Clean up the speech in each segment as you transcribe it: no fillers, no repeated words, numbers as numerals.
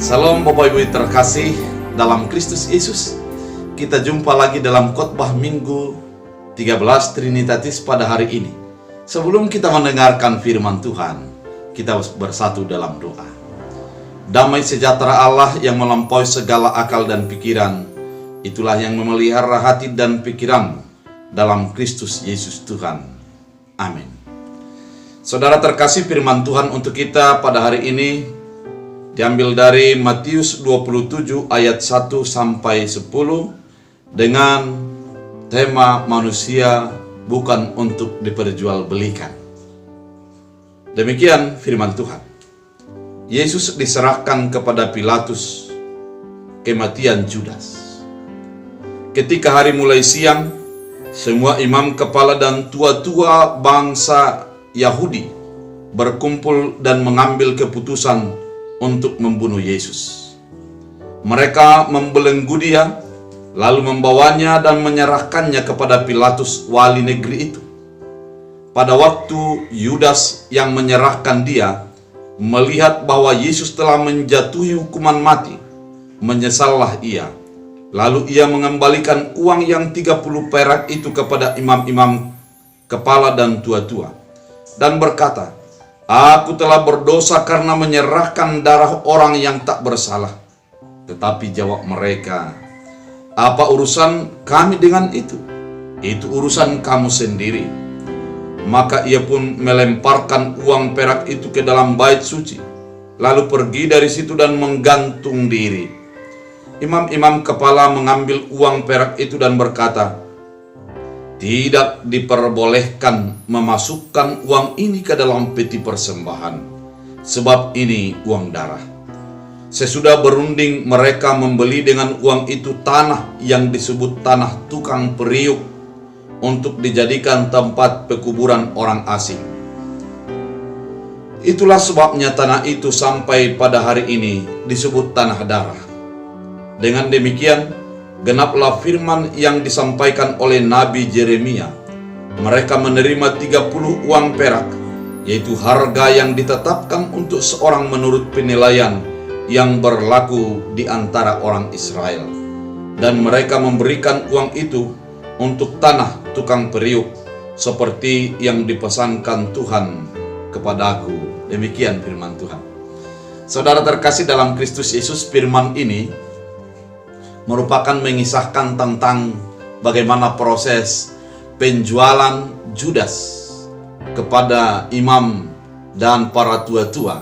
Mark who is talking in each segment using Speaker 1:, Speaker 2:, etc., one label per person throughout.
Speaker 1: Salam Bapak Ibu terkasih dalam Kristus Yesus. Kita jumpa lagi dalam khotbah Minggu 13 Trinitatis pada hari ini. Sebelum kita mendengarkan firman Tuhan, kita bersatu dalam doa. Damai sejahtera Allah yang melampaui segala akal dan pikiran, itulah yang memelihara hati dan pikiranmu dalam Kristus Yesus Tuhan. Amin. Saudara terkasih, firman Tuhan untuk kita pada hari ini diambil dari Matius 27 ayat 1 sampai 10 dengan tema manusia bukan untuk diperjualbelikan. Demikian firman Tuhan. Yesus diserahkan kepada Pilatus, kematian Judas. Ketika hari mulai siang, semua imam kepala dan tua-tua bangsa Yahudi berkumpul dan mengambil keputusan untuk membunuh Yesus. Mereka membelenggu dia, lalu membawanya dan menyerahkannya kepada Pilatus, wali negeri itu. Pada waktu Yudas yang menyerahkan dia melihat bahwa Yesus telah menjatuhi hukuman mati, menyesallah ia. Lalu ia mengembalikan uang yang 30 perak itu kepada imam-imam kepala dan tua-tua, dan berkata, "Aku telah berdosa karena menyerahkan darah orang yang tak bersalah." Tetapi jawab mereka, "Apa urusan kami dengan itu? Itu urusan kamu sendiri." Maka ia pun melemparkan uang perak itu ke dalam bait suci, lalu pergi dari situ dan menggantung diri. Imam-imam kepala mengambil uang perak itu dan berkata, "Tidak diperbolehkan memasukkan uang ini ke dalam peti persembahan, sebab ini uang darah." Sesudah berunding, mereka membeli dengan uang itu tanah yang disebut tanah tukang periuk untuk dijadikan tempat pekuburan orang asing. Itulah sebabnya tanah itu sampai pada hari ini disebut tanah darah. Dengan demikian, genaplah firman yang disampaikan oleh Nabi Yeremia. Mereka menerima 30 uang perak, yaitu harga yang ditetapkan untuk seorang menurut penilaian yang berlaku di antara orang Israel. Dan mereka memberikan uang itu untuk tanah tukang periuk, seperti yang dipesankan Tuhan kepadaku. Demikian firman Tuhan. Saudara terkasih dalam Kristus Yesus, firman ini merupakan mengisahkan tentang bagaimana proses penjualan Judas kepada imam dan para tua-tua.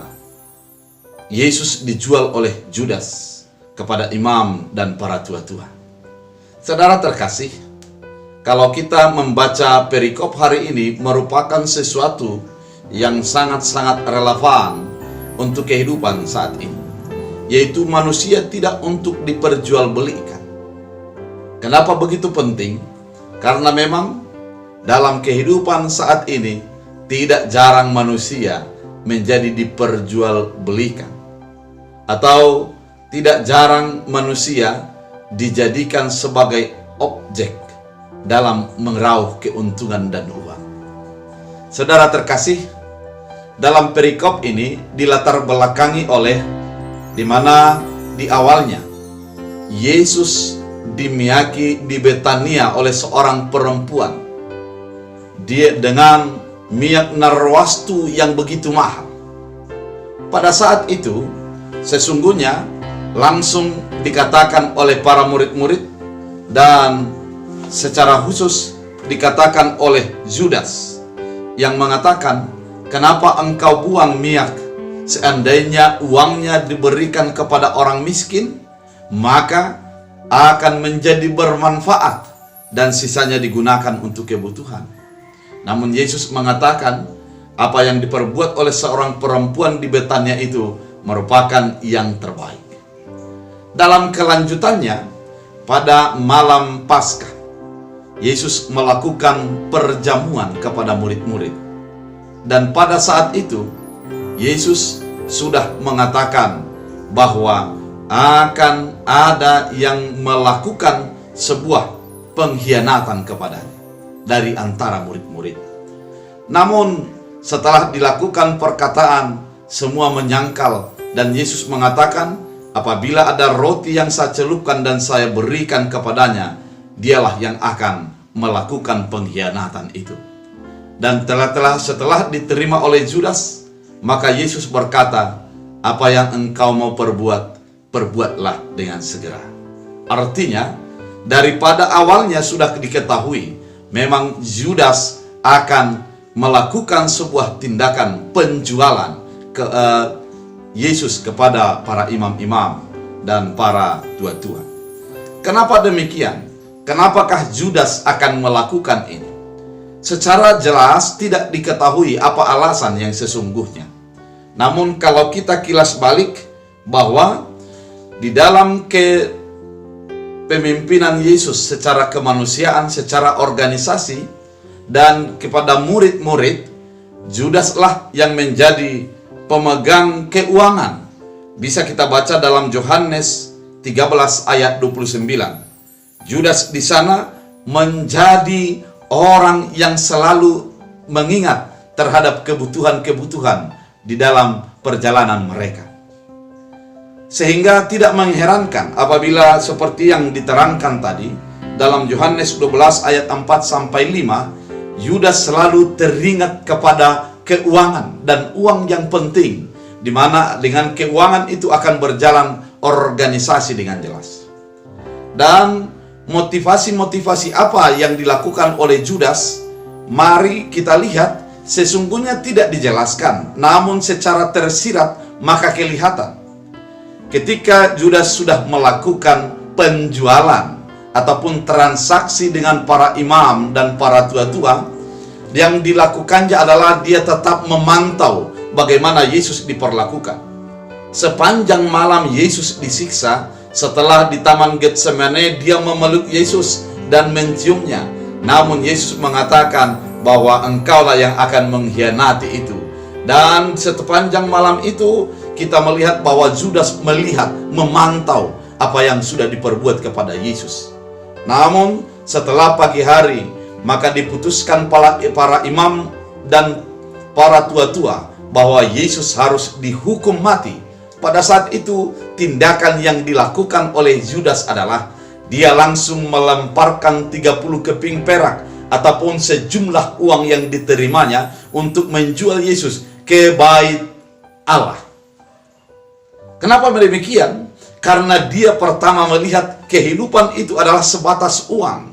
Speaker 1: Yesus dijual oleh Judas kepada imam dan para tua-tua. Saudara terkasih, kalau kita membaca perikop hari ini merupakan sesuatu yang sangat-sangat relevan untuk kehidupan saat ini, yaitu manusia tidak untuk diperjualbelikan. Kenapa begitu penting? Karena memang dalam kehidupan saat ini tidak jarang manusia menjadi diperjualbelikan, atau tidak jarang manusia dijadikan sebagai objek dalam meraup keuntungan dan uang. Saudara terkasih, dalam perikop ini dilatar belakangi oleh di mana di awalnya Yesus dimiaki di Betania oleh seorang perempuan. Dia dengan minyak narwastu yang begitu mahal. Pada saat itu sesungguhnya langsung dikatakan oleh para murid-murid dan secara khusus dikatakan oleh Judas yang mengatakan, "Kenapa engkau buang minyak? Seandainya uangnya diberikan kepada orang miskin, maka akan menjadi bermanfaat dan sisanya digunakan untuk kebutuhan." Namun Yesus mengatakan apa yang diperbuat oleh seorang perempuan di Betania itu merupakan yang terbaik. Dalam kelanjutannya, pada malam Paskah, Yesus melakukan perjamuan kepada murid-murid. Dan pada saat itu, Yesus sudah mengatakan bahwa akan ada yang melakukan sebuah pengkhianatan kepadanya dari antara murid-murid. Namun setelah dilakukan perkataan, semua menyangkal dan Yesus mengatakan, apabila ada roti yang saya celupkan dan saya berikan kepadanya, dialah yang akan melakukan pengkhianatan itu. Dan setelah diterima oleh Judas, maka Yesus berkata, apa yang engkau mau perbuat, perbuatlah dengan segera. Artinya, daripada awalnya sudah diketahui, memang Judas akan melakukan sebuah tindakan penjualan Yesus kepada para imam-imam dan para tua-tua. Kenapa demikian? Kenapakah Judas akan melakukan ini? Secara jelas tidak diketahui apa alasan yang sesungguhnya. Namun kalau kita kilas balik bahwa di dalam kepemimpinan Yesus secara kemanusiaan, secara organisasi, dan kepada murid-murid, Judaslah yang menjadi pemegang keuangan. Bisa kita baca dalam Yohanes 13 ayat 29. Judas di sana menjadi orang yang selalu mengingat terhadap kebutuhan-kebutuhan di dalam perjalanan mereka. Sehingga tidak mengherankan apabila seperti yang diterangkan tadi dalam Yohanes 12 ayat 4 sampai 5, Judas selalu teringat kepada keuangan dan uang yang penting, di mana dengan keuangan itu akan berjalan organisasi dengan jelas. Dan motivasi-motivasi apa yang dilakukan oleh Judas, mari kita lihat, sesungguhnya tidak dijelaskan, namun secara tersirat maka kelihatan. Ketika Judas sudah melakukan penjualan ataupun transaksi dengan para imam dan para tua-tua, yang dilakukannya adalah dia tetap memantau bagaimana Yesus diperlakukan. Sepanjang malam Yesus disiksa, setelah di Taman Getsemane dia memeluk Yesus dan menciumnya. Namun Yesus mengatakan bahwa engkaulah yang akan mengkhianati itu. Dan sepanjang malam itu kita melihat bahwa Judas melihat, memantau apa yang sudah diperbuat kepada Yesus. Namun setelah pagi hari, maka diputuskan para imam dan para tua-tua bahwa Yesus harus dihukum mati. Pada saat itu tindakan yang dilakukan oleh Judas adalah dia langsung melemparkan 30 keping perak ataupun sejumlah uang yang diterimanya untuk menjual Yesus ke bait Allah. Kenapa demikian? Karena dia pertama melihat kehidupan itu adalah sebatas uang,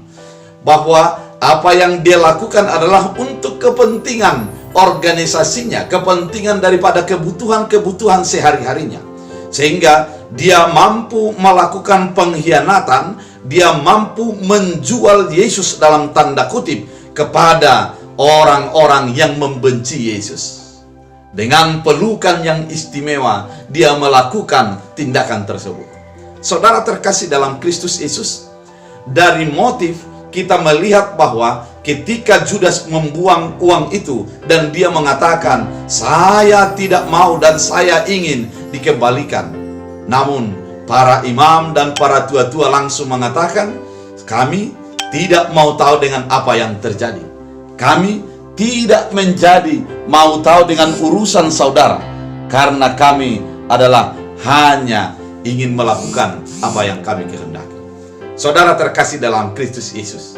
Speaker 1: bahwa apa yang dia lakukan adalah untuk kepentingan organisasinya, kepentingan daripada kebutuhan-kebutuhan sehari-harinya. Sehingga dia mampu melakukan pengkhianatan, dia mampu menjual Yesus dalam tanda kutip kepada orang-orang yang membenci Yesus. Dengan pelukan yang istimewa, dia melakukan tindakan tersebut. Saudara terkasih dalam Kristus Yesus, dari motif kita melihat bahwa ketika Judas membuang uang itu dan dia mengatakan, saya tidak mau dan saya ingin dikembalikan. Namun para imam dan para tua-tua langsung mengatakan, kami tidak mau tahu dengan apa yang terjadi. Kami tidak menjadi mau tahu dengan urusan saudara, karena kami adalah hanya ingin melakukan apa yang kami kehendaki. Saudara terkasih dalam Kristus Yesus,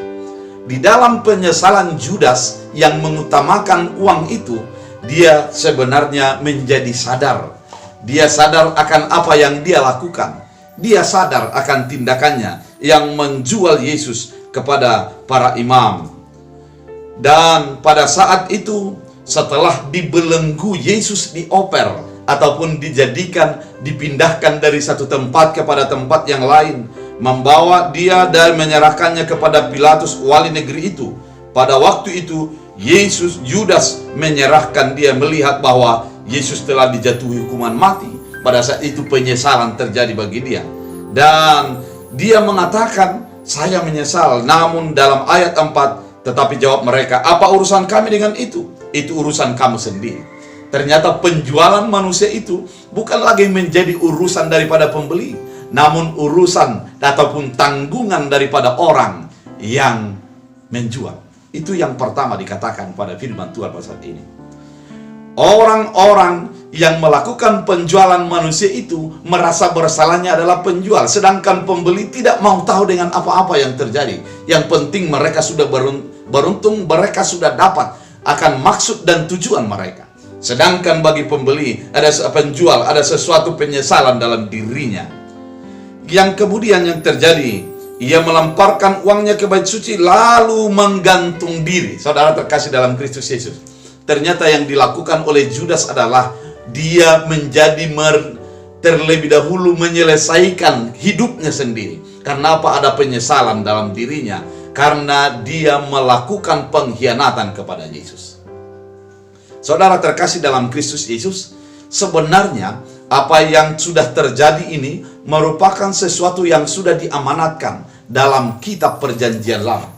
Speaker 1: di dalam penyesalan Judas yang mengutamakan uang itu, dia sebenarnya menjadi sadar. Dia sadar akan apa yang dia lakukan. Dia sadar akan tindakannya yang menjual Yesus kepada para imam. Dan pada saat itu, setelah dibelenggu Yesus dioper ataupun dipindahkan dari satu tempat kepada tempat yang lain, membawa dia dan menyerahkannya kepada Pilatus, wali negeri itu. Pada waktu itu Judas menyerahkan dia, melihat bahwa Yesus telah dijatuhi hukuman mati. Pada saat itu penyesalan terjadi bagi dia, dan dia mengatakan, saya menyesal. Namun dalam ayat 4, tetapi jawab mereka, apa urusan kami dengan itu? Itu urusan kamu sendiri. Ternyata penjualan manusia itu bukan lagi menjadi urusan daripada pembeli, namun urusan ataupun tanggungan daripada orang yang menjual. Itu yang pertama dikatakan pada firman Tuhan pada saat ini. Orang-orang yang melakukan penjualan manusia itu merasa bersalahnya adalah penjual, sedangkan pembeli tidak mau tahu dengan apa-apa yang terjadi. Yang penting mereka sudah beruntung, mereka sudah dapat akan maksud dan tujuan mereka. Sedangkan bagi pembeli, penjual, ada sesuatu penyesalan dalam dirinya. Yang kemudian yang terjadi, ia melemparkan uangnya ke bait suci lalu menggantung diri. Saudara terkasih dalam Kristus Yesus, ternyata yang dilakukan oleh Judas adalah dia terlebih dahulu menyelesaikan hidupnya sendiri. Karena apa? Ada penyesalan dalam dirinya karena dia melakukan pengkhianatan kepada Yesus. Saudara terkasih dalam Kristus Yesus, sebenarnya apa yang sudah terjadi ini merupakan sesuatu yang sudah diamanatkan dalam kitab Perjanjian Lama.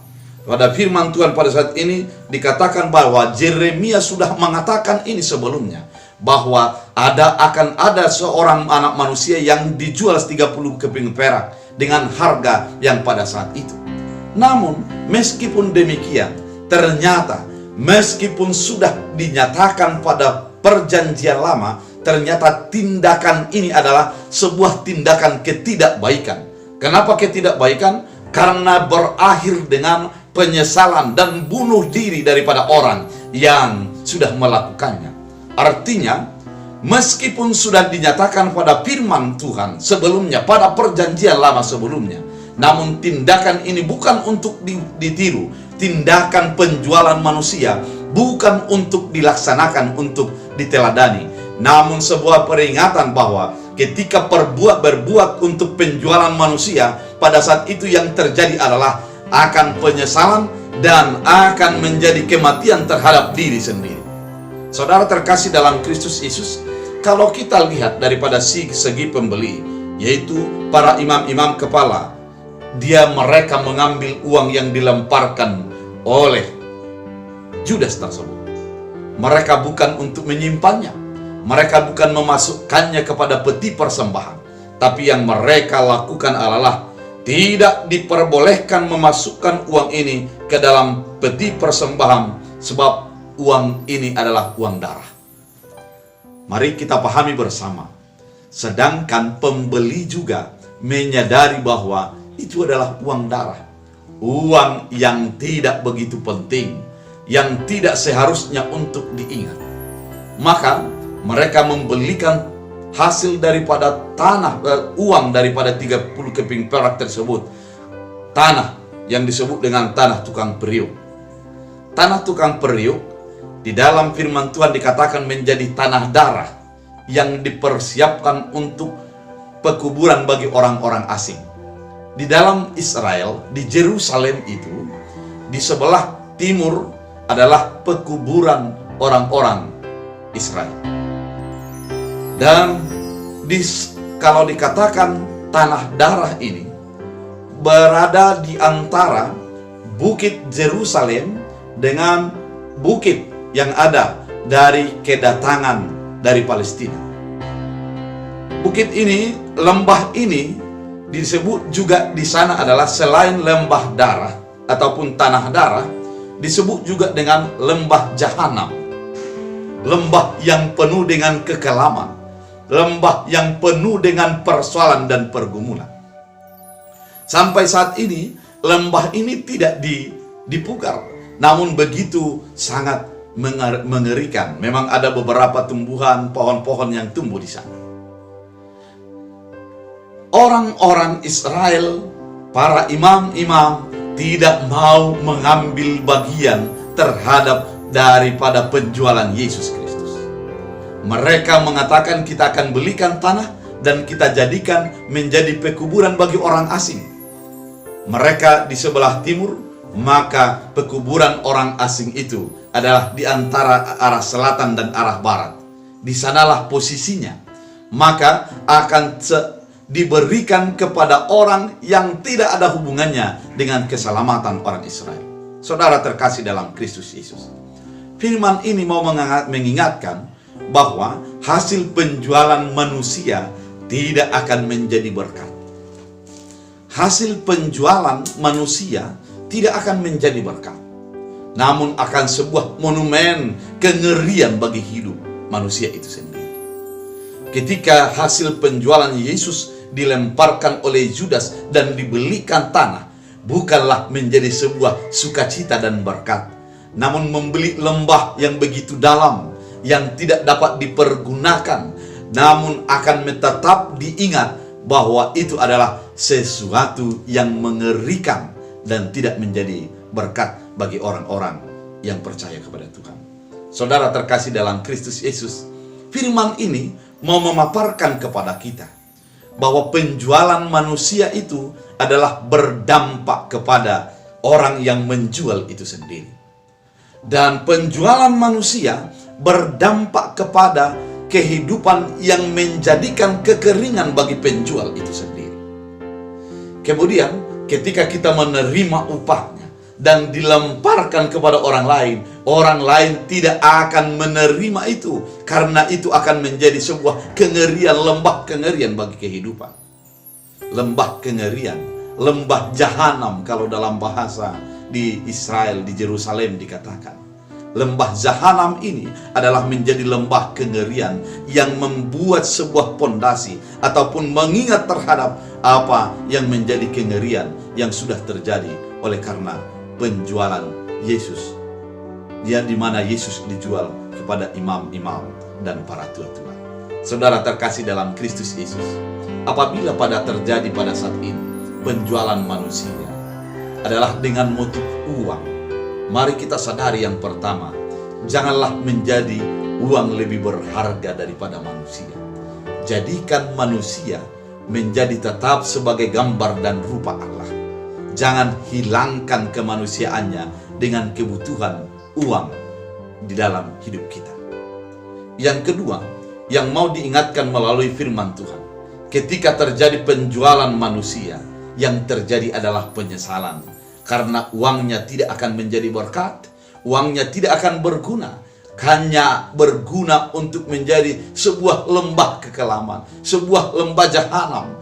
Speaker 1: Pada firman Tuhan pada saat ini dikatakan bahwa Yeremia sudah mengatakan ini sebelumnya, bahwa akan ada seorang anak manusia yang dijual 30 keping perak dengan harga yang pada saat itu. Namun meskipun demikian, ternyata meskipun sudah dinyatakan pada Perjanjian Lama, ternyata tindakan ini adalah sebuah tindakan ketidakbaikan. Kenapa ketidakbaikan? Karena berakhir dengan penyesalan dan bunuh diri daripada orang yang sudah melakukannya. Artinya, meskipun sudah dinyatakan pada firman Tuhan sebelumnya, pada Perjanjian Lama sebelumnya, namun tindakan ini bukan untuk ditiru. Tindakan penjualan manusia bukan untuk dilaksanakan, untuk diteladani, namun sebuah peringatan bahwa ketika berbuat untuk penjualan manusia, pada saat itu yang terjadi adalah akan penyesalan dan akan menjadi kematian terhadap diri sendiri. Saudara terkasih dalam Kristus Yesus, kalau kita lihat daripada segi pembeli, yaitu para imam-imam kepala, mereka mengambil uang yang dilemparkan oleh Judas tersebut. Mereka bukan untuk menyimpannya, mereka bukan memasukkannya kepada peti persembahan, tapi yang mereka lakukan adalah tidak diperbolehkan memasukkan uang ini ke dalam peti persembahan, sebab uang ini adalah uang darah. Mari kita pahami bersama. Sedangkan pembeli juga menyadari bahwa itu adalah uang darah, uang yang tidak begitu penting, yang tidak seharusnya untuk diingat. Maka mereka membelikan hasil daripada uang daripada 30 keping perak tersebut, tanah yang disebut dengan tanah tukang periuk. Tanah tukang periuk di dalam firman Tuhan dikatakan menjadi tanah darah yang dipersiapkan untuk pekuburan bagi orang-orang asing. Di dalam Israel, di Yerusalem itu, di sebelah timur adalah pekuburan orang-orang Israel. Dan kalau dikatakan tanah darah ini berada di antara bukit Yerusalem dengan bukit yang ada dari kedatangan dari Palestina. Bukit ini, lembah ini disebut juga di sana adalah selain lembah darah ataupun tanah darah, disebut juga dengan lembah Jahanam. Lembah yang penuh dengan kekelaman, lembah yang penuh dengan persoalan dan pergumulan. Sampai saat ini lembah ini tidak dipugar, namun begitu sangat mengerikan. Memang ada beberapa tumbuhan, pohon-pohon yang tumbuh di sana. Orang-orang Israel, para imam-imam tidak mau mengambil bagian terhadap daripada penjualan Yesus Kristus. Mereka mengatakan kita akan belikan tanah dan kita jadikan menjadi pekuburan bagi orang asing. Mereka di sebelah timur, maka pekuburan orang asing itu adalah di antara arah selatan dan arah barat. Di sanalah posisinya. Maka akan diberikan kepada orang yang tidak ada hubungannya dengan keselamatan orang Israel. Saudara terkasih dalam Kristus Yesus, firman ini mau mengingatkan bahwa hasil penjualan manusia tidak akan menjadi berkat. Hasil penjualan manusia tidak akan menjadi berkat, namun akan sebuah monumen kengerian bagi hidup manusia itu sendiri. Ketika hasil penjualan Yesus dilemparkan oleh Judas dan dibelikan tanah, bukanlah menjadi sebuah sukacita dan berkat, namun membeli lembah yang begitu dalam, yang tidak dapat dipergunakan, namun akan tetap diingat bahwa itu adalah sesuatu yang mengerikan dan tidak menjadi berkat bagi orang-orang yang percaya kepada Tuhan. Saudara terkasih dalam Kristus Yesus, firman ini mau memaparkan kepada kita bahwa penjualan manusia itu adalah berdampak kepada orang yang menjual itu sendiri. Dan penjualan manusia berdampak kepada kehidupan yang menjadikan kekeringan bagi penjual itu sendiri. Kemudian ketika kita menerima upahnya dan dilemparkan kepada orang lain tidak akan menerima itu, karena itu akan menjadi sebuah kengerian, lembah kengerian bagi kehidupan. Lembah kengerian, lembah jahanam kalau dalam bahasa di Israel, di Yerusalem dikatakan. Lembah jahanam ini adalah menjadi lembah kengerian yang membuat sebuah pondasi ataupun mengingat terhadap apa yang menjadi kengerian yang sudah terjadi oleh karena penjualan Yesus. Dia di mana Yesus dijual kepada imam-imam dan para tua-tua. Saudara terkasih dalam Kristus Yesus, apabila terjadi pada saat ini penjualan manusia adalah dengan motif uang, mari kita sadari yang pertama, janganlah menjadi uang lebih berharga daripada manusia. Jadikan manusia menjadi tetap sebagai gambar dan rupa Allah. Jangan hilangkan kemanusiaannya dengan kebutuhan uang di dalam hidup kita. Yang kedua, yang mau diingatkan melalui firman Tuhan, ketika terjadi penjualan manusia, yang terjadi adalah penyesalan. Karena uangnya tidak akan menjadi berkat, uangnya tidak akan berguna, hanya berguna untuk menjadi sebuah lembah kekelaman, sebuah lembah jahanam,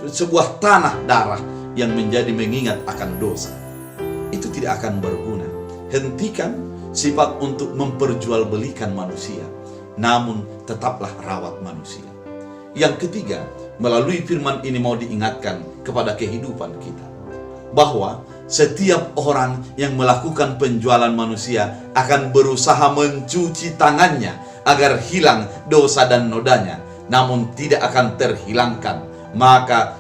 Speaker 1: sebuah tanah darah yang menjadi mengingat akan dosa. Itu tidak akan berguna. Hentikan sifat untuk memperjualbelikan manusia, namun tetaplah rawat manusia. Yang ketiga, melalui firman ini mau diingatkan kepada kehidupan kita, bahwa setiap orang yang melakukan penjualan manusia akan berusaha mencuci tangannya agar hilang dosa dan nodanya, namun tidak akan terhilangkan, maka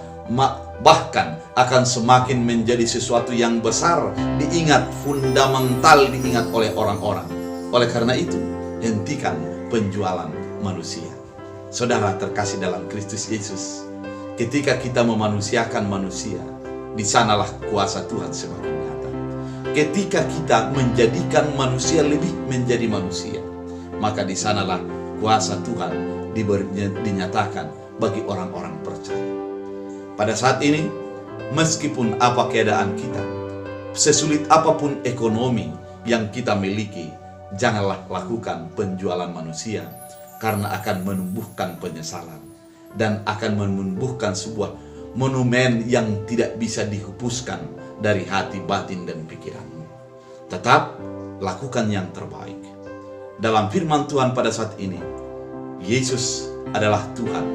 Speaker 1: bahkan akan semakin menjadi sesuatu yang besar, diingat, fundamental diingat oleh orang-orang. Oleh karena itu, hentikan penjualan manusia. Saudara terkasih dalam Kristus Yesus, ketika kita memanusiakan manusia, di sanalah kuasa Tuhan semakin nyata. Ketika kita menjadikan manusia lebih menjadi manusia, maka di sanalah kuasa Tuhan dinyatakan bagi orang-orang percaya. Pada saat ini, meskipun apa keadaan kita, sesulit apapun ekonomi yang kita miliki, janganlah lakukan penjualan manusia, karena akan menumbuhkan penyesalan dan akan menumbuhkan sebuah monumen yang tidak bisa dihapuskan dari hati, batin, dan pikiranmu. Tetap lakukan yang terbaik. Dalam firman Tuhan pada saat ini, Yesus adalah Tuhan,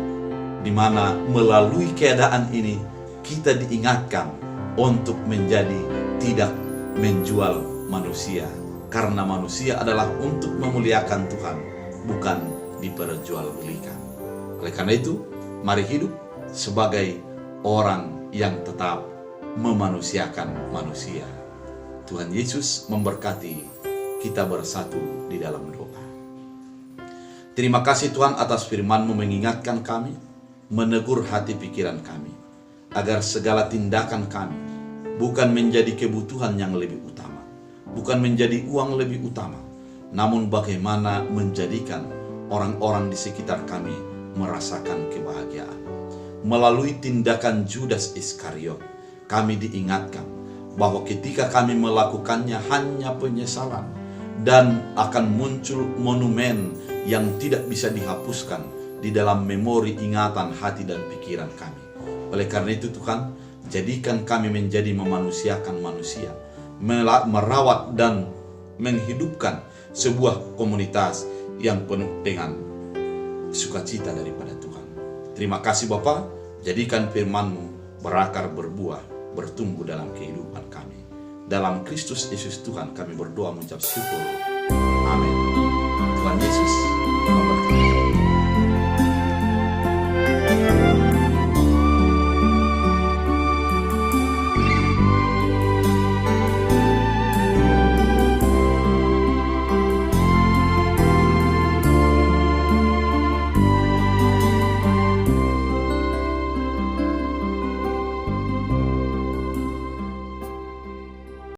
Speaker 1: di mana melalui keadaan ini kita diingatkan untuk menjadi tidak menjual manusia, karena manusia adalah untuk memuliakan Tuhan, bukan diperjualbelikan. Oleh karena itu, mari hidup sebagai orang yang tetap memanusiakan manusia. Tuhan Yesus memberkati kita bersatu di dalam doa. Terima kasih Tuhan atas firman-Mu mengingatkan kami, menegur hati pikiran kami, agar segala tindakan kami bukan menjadi kebutuhan yang lebih utama, bukan menjadi uang lebih utama, namun bagaimana menjadikan orang-orang di sekitar kami merasakan kebahagiaan. Melalui tindakan Judas Iskariot, kami diingatkan bahwa ketika kami melakukannya hanya penyesalan dan akan muncul monumen yang tidak bisa dihapuskan di dalam memori ingatan hati dan pikiran kami. Oleh karena itu Tuhan, jadikan kami menjadi memanusiakan manusia, merawat dan menghidupkan sebuah komunitas yang penuh dengan sukacita daripada Tuhan. Terima kasih Bapa, jadikan firman-Mu berakar, berbuah, bertumbuh dalam kehidupan kami. Dalam Kristus Yesus Tuhan kami berdoa mengucap syukur.